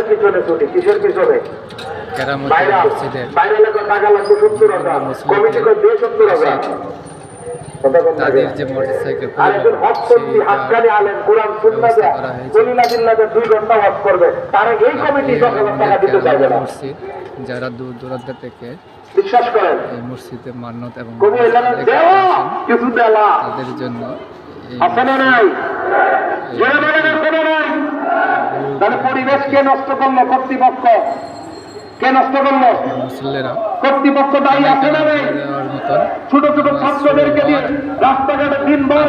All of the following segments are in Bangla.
পিছনে ছুটি, কিসের পিছনে? তাদের যে মোটরসাইকেল মসজিদ, যারা দূর দূরান্ত থেকে বিশ্বাস করেন এই মসজিদে মান্নত এবং তাদের জন্য পরিবেশকে নষ্ট করলো কর্তৃপক্ষ, কে নষ্ট করলো? মুসল্লিরা কর্তৃপক্ষ দায়ী আছে না নাই? ছোট ছোট ছাত্রদেরকে দিয়ে রাস্তাঘাটে দিনভর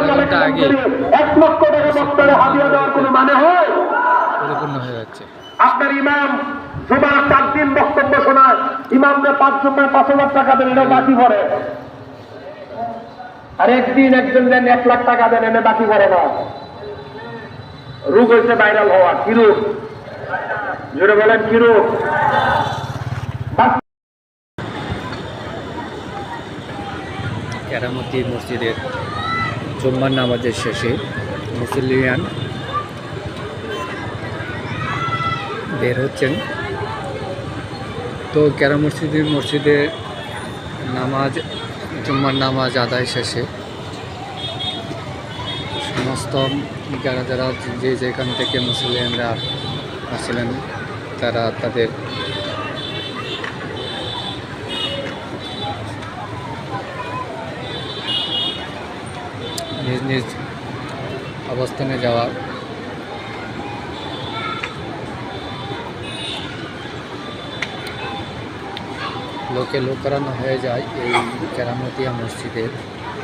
1 লক্ষ টাকা বক্তারে হাতিয়ে দেওয়ার কোনো মানে হয়? পরিপূর্ণ হয়ে যাচ্ছে। আপনার ইমাম জুমার 4 দিন বক্তব্য শোনায়, ইমামকে 5 জুমায় 5,000 টাকা দেন, এটা বাকি পড়ে। আর একদিন একজন দেন 1 লাখ টাকা দেন, এনে বাকি পড়ে না। রোগ হয়েছে ভাইরাল হওয়া। কি রোগ? জোরে বলেন কি রোগ? কেরামতি মসজিদের জুম্মার নামাজের শেষে মুসল্লিয়ান বের হচ্ছেন। তো কেরামতি মসজিদে নামাজ, জুম্মার নামাজ আদায় শেষে সমস্ত যারা যারা যে যেখান থেকে মুসলিমরা আসছিলেন তারা তাদের নিজ নিজ অবস্থানে যাওয়া লোকে লোক করানো হয়ে যায় এই কেরামতিয়া মসজিদের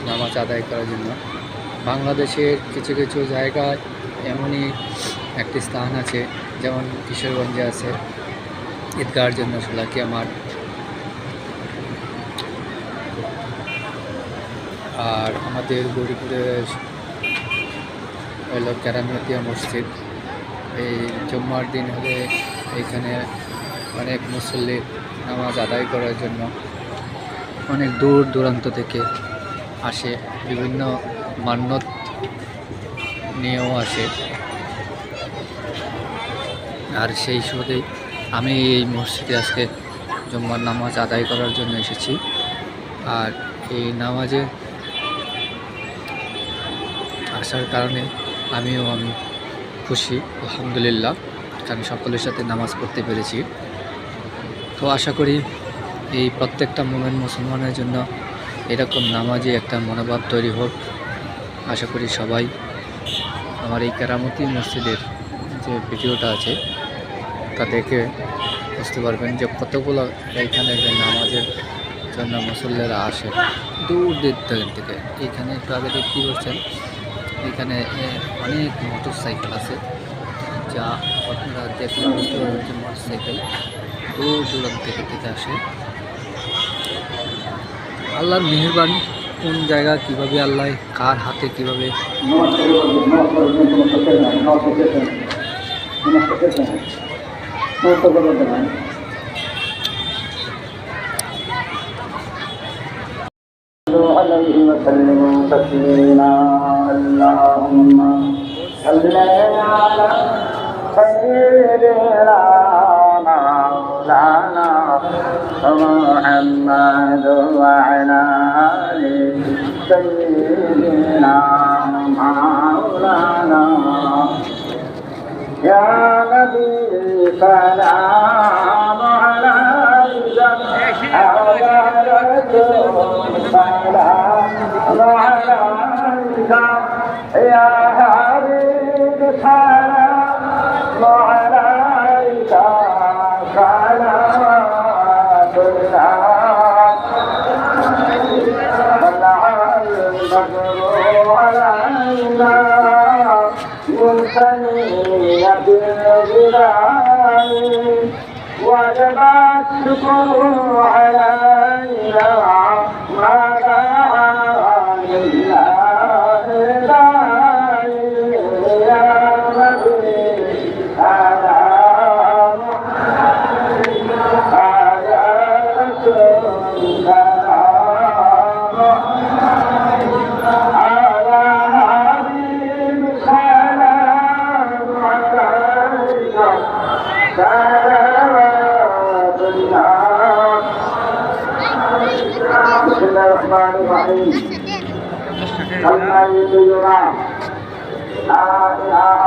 নামাজ আদায় করার জন্য। বাংলাদেশের কিছু কিছু জায়গায় এমনই একটি স্থান আছে, যেমন কিশোরগঞ্জে আছে ঈদগাহর জন্য শোলাকিয়া মাঠ, আর আমাদের গৌরীপুরে হল কেরামতিয়া মসজিদ। এই জুম্মার দিন হলে এখানে অনেক মুসল্লি নামাজ আদায় করার জন্য অনেক দূর দূরান্ত থেকে আসে, বিভিন্ন মান্যত নিয়েও আসে। আর সেই সুবাদেই আমি এই মসজিদে আজকে জুম্মার নামাজ আদায় করার জন্য এসেছি। আর এই নামাজে আসার কারণে আমি খুশি, আলহামদুলিল্লাহ, কারণ সকলের সাথে নামাজ পড়তে পেরেছি। তো আশা করি এই প্রত্যেকটা মোমেন মুসলমানের জন্য এরকম নামাজে একটা মনোভাব তৈরি হোক। আশা করি সবাই আমার এই কেরামতি মসজিদের যে ভিডিওটা আছে তা দেখে বুঝতে পারবেন যে কতগুলো এইখানে যে নামাজের জন্য মুসল্লিরা আসে দূর দূর থেকে। এইখানে একটু আগে দেখতে পাচ্ছেন এখানে অনেক মোটর সাইকেল আছে, যা আপনারা দেখলে বুঝতে পারবেন যে মোটর সাইকেল দূর দূরান্ত থেকে আসে। আল্লাহর মেহেরবানি, কোন জায়গা কীভাবে আল্লাহ কার হাতে কীভাবে عليه وسلموا تسليما اللهم صل على سيدنا مولانا محمد وعلى آل سيدنا مولانا يا نبي سلام عليك على رسول سلام عليك يا حبيب سلام عليك صلوات الله المبروك علينا منثنية بالجبال وجب الشكر علينا ما دعا لله يا نبي سلام على رسول سلام على حبيب سلام عليك بسم الله الرحمن الرحيم لا إله